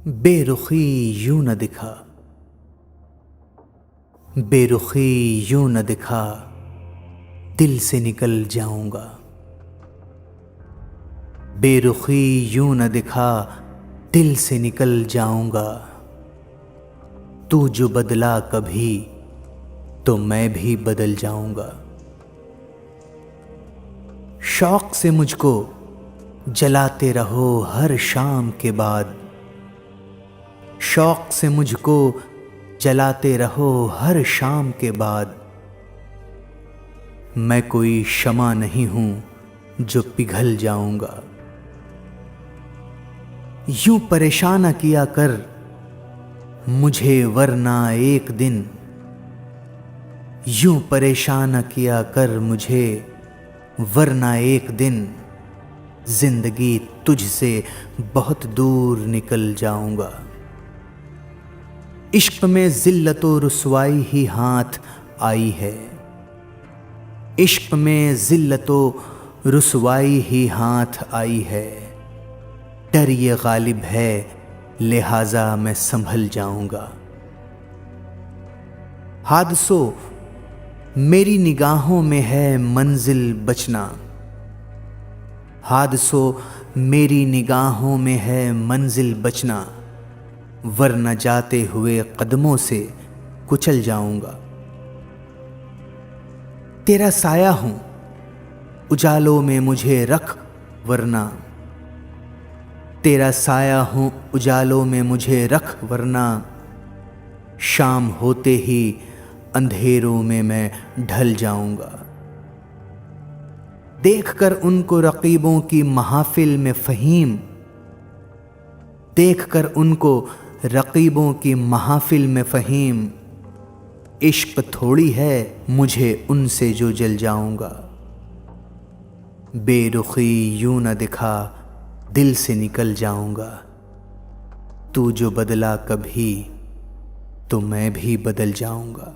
बेरुखी यूं न दिखा, बेरुखी यूं न दिखा, दिल से निकल जाऊंगा। बेरुखी यूं न दिखा, दिल से निकल जाऊंगा। तू जो बदला कभी तो मैं भी बदल जाऊंगा। शौक से मुझको जलाते रहो हर शाम के बाद, शौक से मुझको जलाते रहो हर शाम के बाद। मैं कोई शमा नहीं हूं जो पिघल जाऊंगा। यूं परेशान किया कर मुझे वरना एक दिन, यूं परेशान किया कर मुझे वरना एक दिन जिंदगी तुझसे बहुत दूर निकल जाऊंगा। इश्क में जिल्लतो रुसवाई ही हाथ आई है, इश्क में जिल्लतो रुसवाई ही हाथ आई है। डर ये गालिब है लिहाजा मैं संभल जाऊंगा। हादसों मेरी निगाहों में है मंजिल बचना, हादसों मेरी निगाहों में है मंजिल बचना। वरना जाते हुए कदमों से कुचल जाऊंगा। तेरा साया हूं उजालों में मुझे रख, वरना तेरा साया हूं उजालों में मुझे रख, वरना शाम होते ही अंधेरों में मैं ढल जाऊंगा। देखकर उनको रकीबों की महफिल में फहीम, देखकर उनको रकीबों की महफिल में फहीम। इश्क थोड़ी है मुझे उनसे जो जल जाऊंगा। बेरुखी यूं न दिखा, दिल से निकल जाऊंगा। तू जो बदला कभी तो मैं भी बदल जाऊंगा।